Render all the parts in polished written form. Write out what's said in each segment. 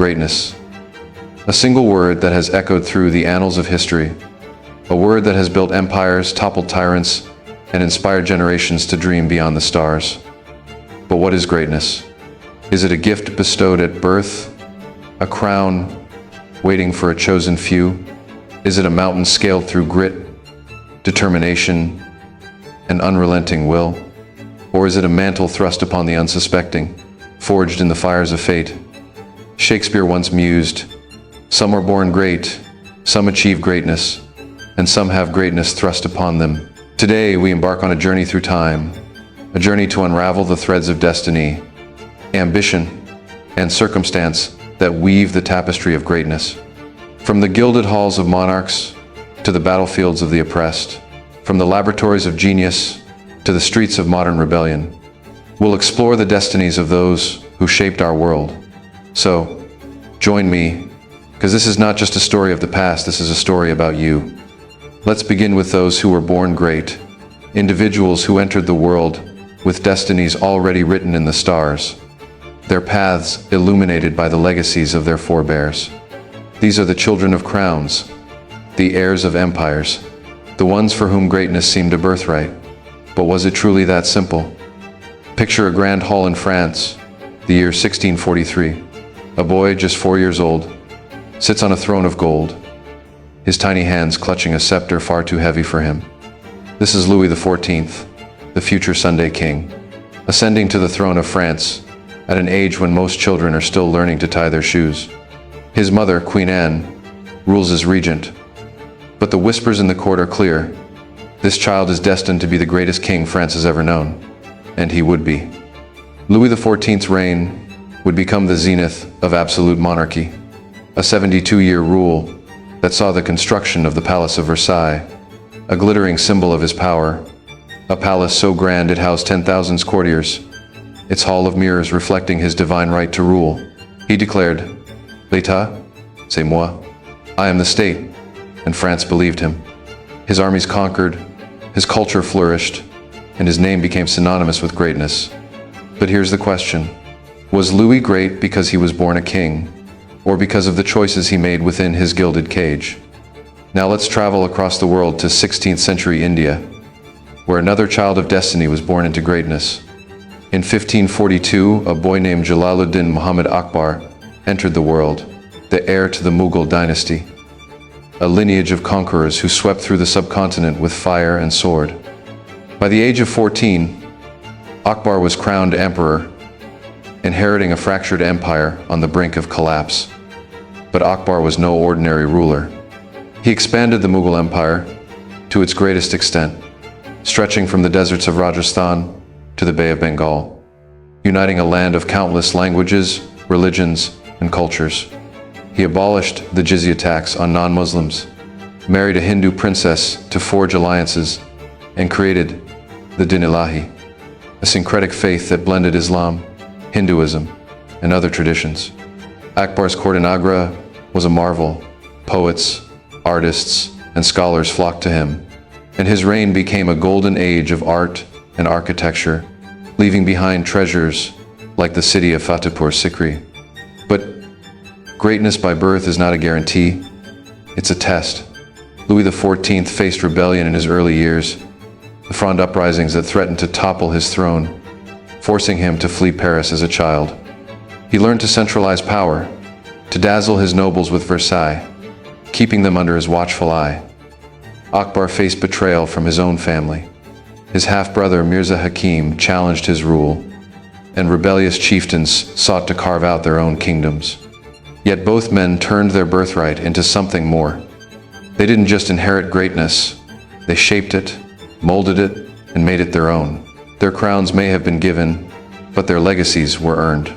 greatness. A single word that has echoed through the annals of history. A word that has built empires, toppled tyrants, and inspired generations to dream beyond the stars. But what is greatness? Is it a gift bestowed at birth? A crown waiting for a chosen few? Is it a mountain scaled through grit, determination, and unrelenting will? Or is it a mantle thrust upon the unsuspecting, forged in the fires of fate? Shakespeare once mused, "Some are born great, some achieve greatness, and some have greatness thrust upon them." Today we embark on a journey through time, a journey to unravel the threads of destiny, ambition, and circumstance that weave the tapestry of greatness. From the gilded halls of monarchs to the battlefields of the oppressed, from the laboratories of genius to the streets of modern rebellion, we'll explore the destinies of those who shaped our world. So, join me, because this is not just a story of the past, this is a story about you. Let's begin with those who were born great, individuals who entered the world with destinies already written in the stars, their paths illuminated by the legacies of their forebears. These are the children of crowns, the heirs of empires, the ones for whom greatness seemed a birthright. But was it truly that simple? Picture a grand hall in France, the year 1643. A boy just 4 years old sits on a throne of gold, his tiny hands clutching a scepter far too heavy for him. This is Louis XIV, the future Sunday king, ascending to the throne of France at an age when most children are still learning to tie their shoes. His mother, Queen Anne, rules as regent. But the whispers in the court are clear. This child is destined to be the greatest king France has ever known, and he would be. Louis XIV's reign would become the zenith of absolute monarchy, a 72-year rule that saw the construction of the Palace of Versailles, a glittering symbol of his power, a palace so grand it housed 10,000 courtiers, its hall of mirrors reflecting his divine right to rule. He declared, "L'État, c'est moi. I am the state," and France believed him. His armies conquered, his culture flourished, and his name became synonymous with greatness. But here's the question. Was Louis great because he was born a king, or because of the choices he made within his gilded cage? Now let's travel across the world to 16th century India, where another child of destiny was born into greatness. In 1542, a boy named Jalaluddin Muhammad Akbar entered the world, the heir to the Mughal dynasty, a lineage of conquerors who swept through the subcontinent with fire and sword. By the age of 14, Akbar was crowned emperor, inheriting a fractured empire on the brink of collapse. But Akbar was no ordinary ruler. He expanded the Mughal Empire to its greatest extent, stretching from the deserts of Rajasthan to the Bay of Bengal, uniting a land of countless languages, religions, and cultures. He abolished the jizya tax on non-Muslims, married a Hindu princess to forge alliances, and created the Din Ilahi, a syncretic faith that blended Islam, Hinduism, and other traditions. Akbar's court in Agra was a marvel. Poets, artists, and scholars flocked to him, and his reign became a golden age of art and architecture, leaving behind treasures like the city of Fatehpur Sikri. But greatness by birth is not a guarantee, it's a test. Louis XIV faced rebellion in his early years, the Fronde uprisings that threatened to topple his throne, forcing him to flee Paris as a child. He learned to centralize power, to dazzle his nobles with Versailles, keeping them under his watchful eye. Akbar faced betrayal from his own family. His half-brother Mirza Hakim challenged his rule, and rebellious chieftains sought to carve out their own kingdoms. Yet both men turned their birthright into something more. They didn't just inherit greatness, they shaped it, molded it, and made it their own. Their crowns may have been given, but their legacies were earned.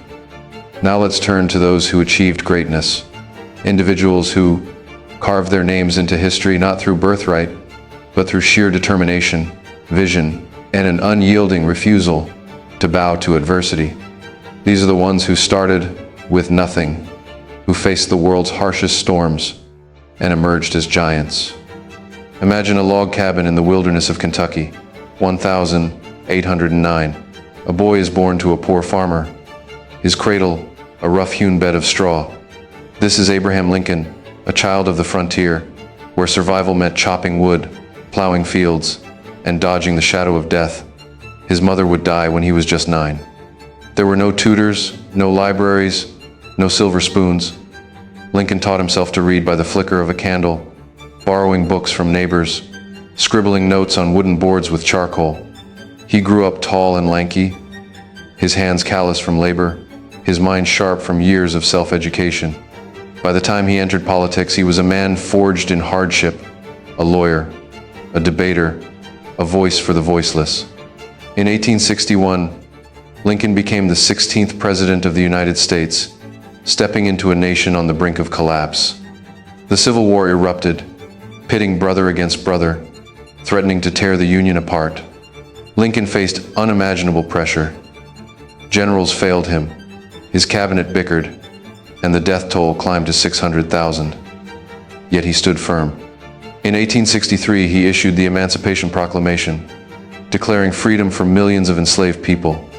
Now let's turn to those who achieved greatness, individuals who carved their names into history not through birthright, but through sheer determination, vision, and an unyielding refusal to bow to adversity. These are the ones who started with nothing, who faced the world's harshest storms, and emerged as giants. Imagine a log cabin in the wilderness of Kentucky, 1809. A boy is born to a poor farmer. His cradle, a rough-hewn bed of straw. This is Abraham Lincoln, a child of the frontier, where survival meant chopping wood, plowing fields, and dodging the shadow of death. His mother would die when he was just 9. There were no tutors, no libraries, no silver spoons. Lincoln taught himself to read by the flicker of a candle, borrowing books from neighbors, scribbling notes on wooden boards with charcoal. He grew up tall and lanky, his hands callous from labor, his mind sharp from years of self-education. By the time he entered politics, he was a man forged in hardship, a lawyer, a debater, a voice for the voiceless. In 1861, Lincoln became the 16th President of the United States, stepping into a nation on the brink of collapse. The Civil War erupted, pitting brother against brother, threatening to tear the Union apart. Lincoln faced unimaginable pressure. Generals failed him, his cabinet bickered, and the death toll climbed to 600,000. Yet he stood firm. In 1863, he issued the Emancipation Proclamation, declaring freedom for millions of enslaved people,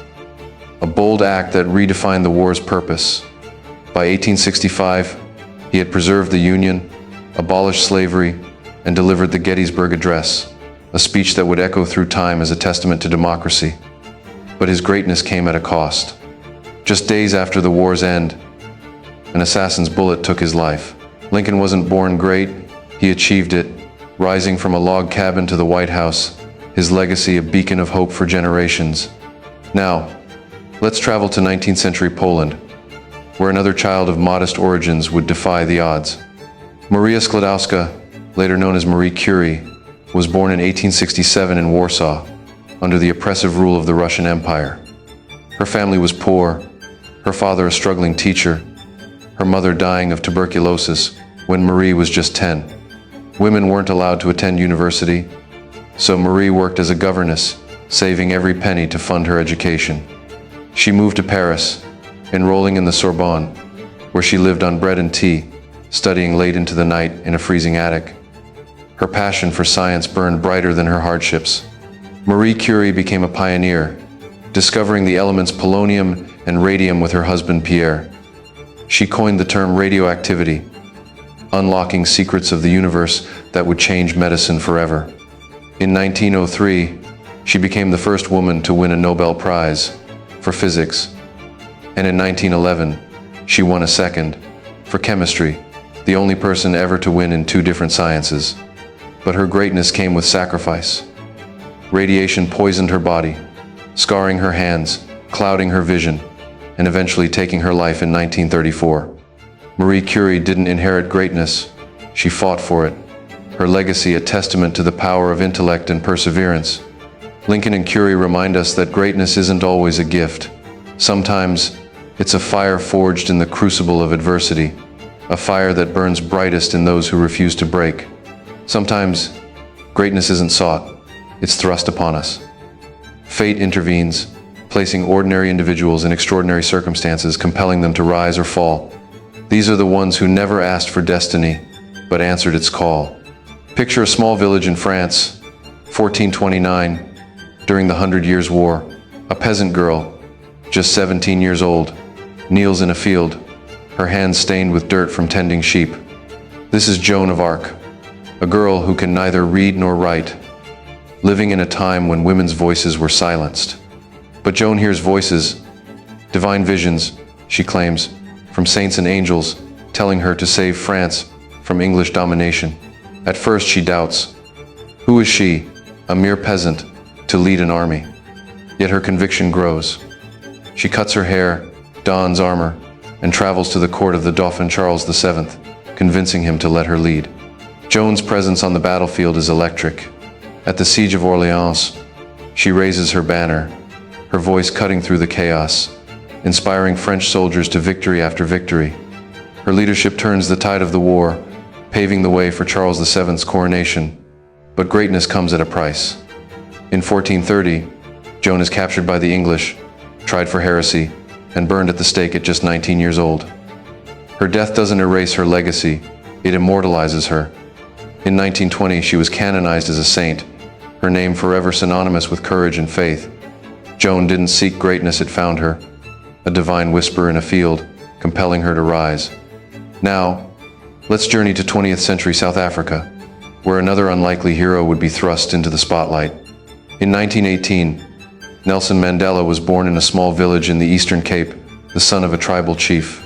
a bold act that redefined the war's purpose. By 1865, he had preserved the Union, abolished slavery, and delivered the Gettysburg Address, a speech that would echo through time as a testament to democracy. But his greatness came at a cost. Just days after the war's end, an assassin's bullet took his life. Lincoln wasn't born great, he achieved it, rising from a log cabin to the White House, his legacy a beacon of hope for generations. Now, let's travel to 19th century Poland, where another child of modest origins would defy the odds. Maria Sklodowska, later known as Marie Curie, was born in 1867 in Warsaw, under the oppressive rule of the Russian Empire. Her family was poor, her father a struggling teacher, her mother dying of tuberculosis when Marie was just 10. Women weren't allowed to attend university, so Marie worked as a governess, saving every penny to fund her education. She moved to Paris, enrolling in the Sorbonne, where she lived on bread and tea, studying late into the night in a freezing attic. Her passion for science burned brighter than her hardships. Marie Curie became a pioneer, discovering the elements polonium and radium with her husband Pierre. She coined the term radioactivity, unlocking secrets of the universe that would change medicine forever. In 1903, she became the first woman to win a Nobel Prize for physics. And in 1911, she won a second for chemistry, the only person ever to win in 2 different sciences. But her greatness came with sacrifice. Radiation poisoned her body, scarring her hands, clouding her vision, and eventually taking her life in 1934. Marie Curie didn't inherit greatness, she fought for it. Her legacy a testament to the power of intellect and perseverance. Lincoln and Curie remind us that greatness isn't always a gift. Sometimes, it's a fire forged in the crucible of adversity, a fire that burns brightest in those who refuse to break. Sometimes, greatness isn't sought, it's thrust upon us. Fate intervenes, placing ordinary individuals in extraordinary circumstances, compelling them to rise or fall. These are the ones who never asked for destiny, but answered its call. Picture a small village in France, 1429, during the 100 Years' War. A peasant girl, just 17 years old, kneels in a field, her hands stained with dirt from tending sheep. This is Joan of Arc, a girl who can neither read nor write, living in a time when women's voices were silenced. But Joan hears voices, divine visions, she claims, from saints and angels, telling her to save France from English domination. At first she doubts. Who is she, a mere peasant, to lead an army? Yet her conviction grows. She cuts her hair, dons armor, and travels to the court of the Dauphin Charles VII, convincing him to let her lead. Joan's presence on the battlefield is electric. At the Siege of Orleans, she raises her banner, her voice cutting through the chaos, inspiring French soldiers to victory after victory. Her leadership turns the tide of the war, paving the way for Charles VII's coronation. But greatness comes at a price. In 1430, Joan is captured by the English, tried for heresy, and burned at the stake at just 19 years old. Her death doesn't erase her legacy, it immortalizes her. In 1920, she was canonized as a saint, her name forever synonymous with courage and faith. Joan didn't seek greatness, it found her, a divine whisper in a field, compelling her to rise. Now, let's journey to 20th century South Africa, where another unlikely hero would be thrust into the spotlight. In 1918, Nelson Mandela was born in a small village in the Eastern Cape, the son of a tribal chief.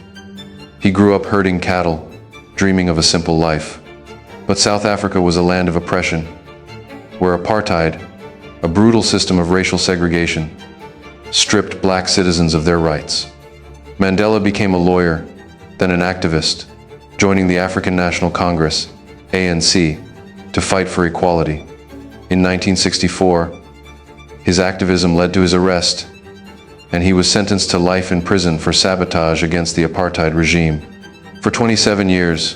He grew up herding cattle, dreaming of a simple life. But South Africa was a land of oppression, where apartheid, a brutal system of racial segregation, stripped black citizens of their rights. Mandela became a lawyer, then an activist, joining the African National Congress, ANC, to fight for equality. In 1964, his activism led to his arrest, and he was sentenced to life in prison for sabotage against the apartheid regime. For 27 years,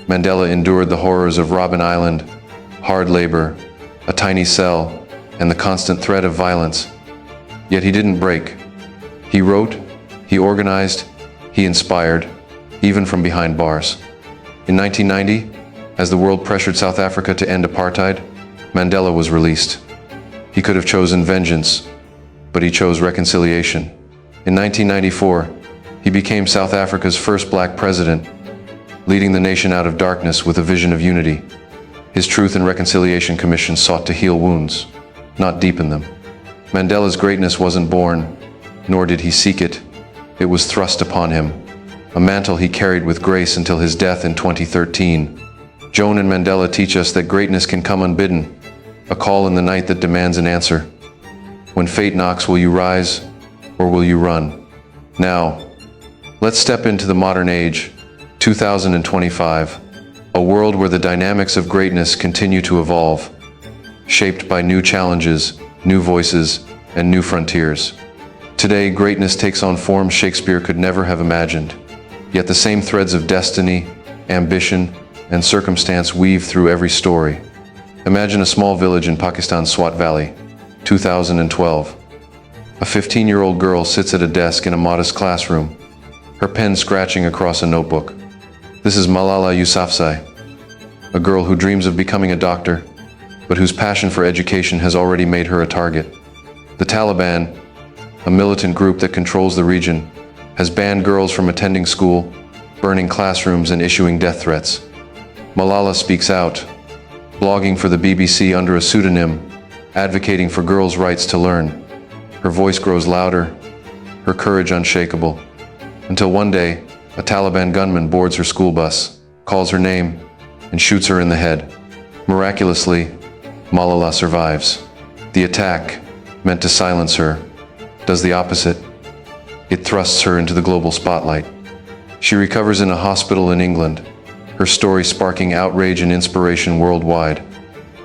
Mandela endured the horrors of Robben Island, hard labor, a tiny cell, and the constant threat of violence. Yet he didn't break. He wrote, he organized, he inspired, even from behind bars. In 1990, as the world pressured South Africa to end apartheid, Mandela was released. He could have chosen vengeance, but he chose reconciliation. In 1994, he became South Africa's first black president, leading the nation out of darkness with a vision of unity. His Truth and Reconciliation Commission sought to heal wounds, not deepen them. Mandela's greatness wasn't born, nor did he seek it. It was thrust upon him, a mantle he carried with grace until his death in 2013. Joan and Mandela teach us that greatness can come unbidden, a call in the night that demands an answer. When fate knocks, will you rise or will you run? Now, let's step into the modern age, 2025, a world where the dynamics of greatness continue to evolve, shaped by new challenges, new voices, and new frontiers. Today, greatness takes on forms Shakespeare could never have imagined, yet the same threads of destiny, ambition, and circumstance weave through every story. Imagine a small village in Pakistan's Swat Valley, 2012. A 15-year-old girl sits at a desk in a modest classroom, her pen scratching across a notebook. This is Malala Yousafzai, a girl who dreams of becoming a doctor, but whose passion for education has already made her a target. The Taliban, a militant group that controls the region, has banned girls from attending school, burning classrooms, and issuing death threats. Malala speaks out, blogging for the BBC under a pseudonym, advocating for girls' rights to learn. Her voice grows louder, her courage unshakable, until one day, a Taliban gunman boards her school bus, calls her name, and shoots her in the head. Miraculously, Malala survives. The attack, meant to silence her, does the opposite. It thrusts her into the global spotlight. She recovers in a hospital in England, her story sparking outrage and inspiration worldwide.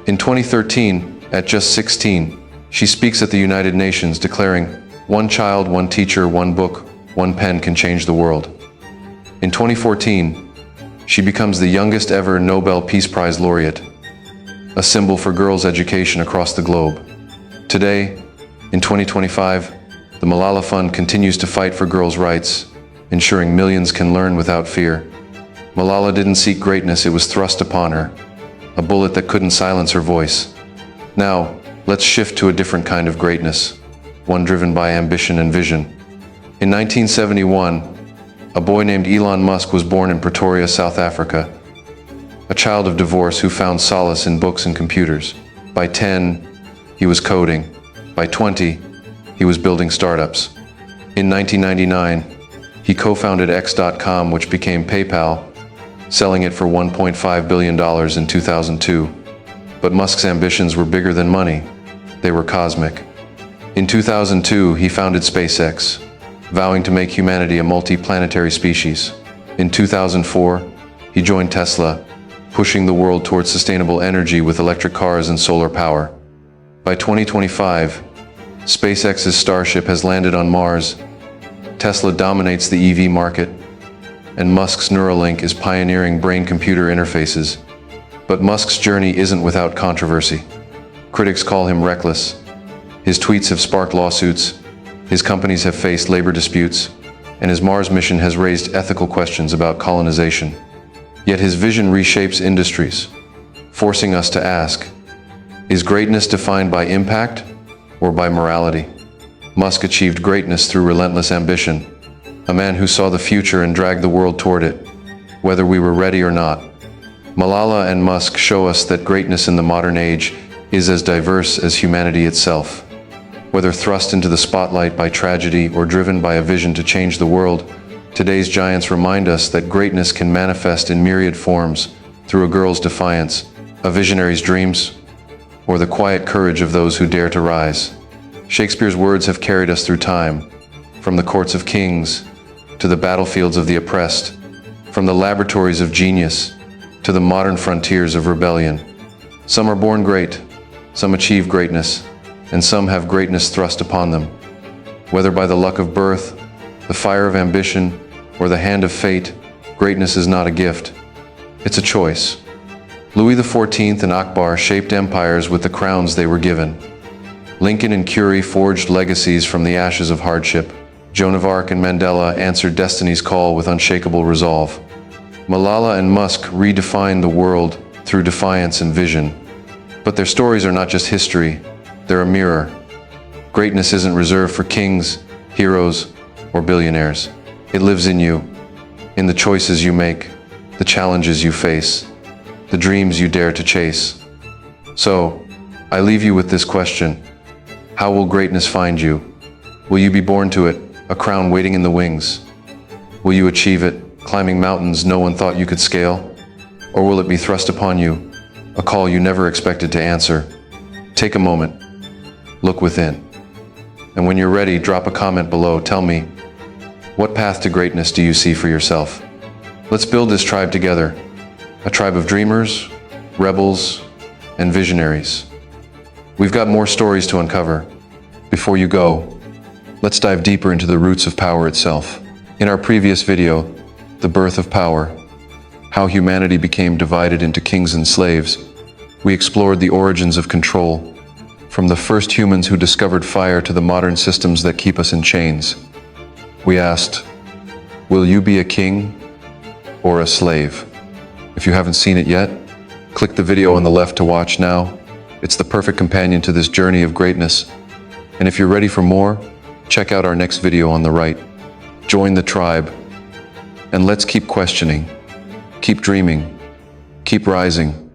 In 2013, at just 16, she speaks at the United Nations declaring, "One child, one teacher, one book, one pen can change the world." In 2014, she becomes the youngest ever Nobel Peace Prize laureate, a symbol for girls' education across the globe. Today, in 2025, the Malala Fund continues to fight for girls' rights, ensuring millions can learn without fear. Malala didn't seek greatness, it was thrust upon her, a bullet that couldn't silence her voice. Now, let's shift to a different kind of greatness, one driven by ambition and vision. In 1971, a boy named Elon Musk was born in Pretoria, South Africa, a child of divorce who found solace in books and computers. By 10, he was coding. By 20, he was building startups. In 1999, he co-founded X.com, which became PayPal, selling it for $1.5 billion in 2002. But Musk's ambitions were bigger than money. They were cosmic. In 2002, he founded SpaceX, vowing to make humanity a multi-planetary species. In 2004, he joined Tesla, pushing the world towards sustainable energy with electric cars and solar power. By 2025, SpaceX's Starship has landed on Mars, Tesla dominates the EV market, and Musk's Neuralink is pioneering brain-computer interfaces. But Musk's journey isn't without controversy. Critics call him reckless. His tweets have sparked lawsuits, his companies have faced labor disputes, and his Mars mission has raised ethical questions about colonization. Yet his vision reshapes industries, forcing us to ask, is greatness defined by impact or by morality? Musk achieved greatness through relentless ambition, a man who saw the future and dragged the world toward it. whether we were ready or not. Malala and Musk show us that greatness in the modern age is as diverse as humanity itself. Whether thrust into the spotlight by tragedy or driven by a vision to change the world, today's giants remind us that greatness can manifest in myriad forms through a girl's defiance, a visionary's dreams, or the quiet courage of those who dare to rise. Shakespeare's words have carried us through time, from the courts of kings to the battlefields of the oppressed, from the laboratories of genius to the modern frontiers of rebellion. Some are born great, some achieve greatness, and some have greatness thrust upon them. Whether by the luck of birth, the fire of ambition, or the hand of fate, greatness is not a gift. It's a choice. Louis XIV and Akbar shaped empires with the crowns they were given. Lincoln and Curie forged legacies from the ashes of hardship. Joan of Arc and Mandela answered Destiny's call with unshakable resolve. Malala and Musk redefined the world through defiance and vision. But their stories are not just history, they're a mirror. Greatness isn't reserved for kings, heroes, or billionaires. It lives in you, in the choices you make, the challenges you face, the dreams you dare to chase. So, I leave you with this question. How will greatness find you? Will you be born to it, a crown waiting in the wings? Will you achieve it, climbing mountains no one thought you could scale? Or will it be thrust upon you, a call you never expected to answer? Take a moment, look within. And when you're ready, drop a comment below. Tell me, what path to greatness do you see for yourself? Let's build this tribe together, a tribe of dreamers, rebels, and visionaries. We've got more stories to uncover. Before you go, let's dive deeper into the roots of power itself. In our previous video, The Birth of Power, how humanity became divided into kings and slaves, we explored the origins of control, from the first humans who discovered fire to the modern systems that keep us in chains. We asked, will you be a king or a slave? If you haven't seen it yet, click the video on the left to watch now. It's the perfect companion to this journey of greatness. And if you're ready for more, check out our next video on the right. Join the tribe, and let's keep questioning, keep dreaming, keep rising.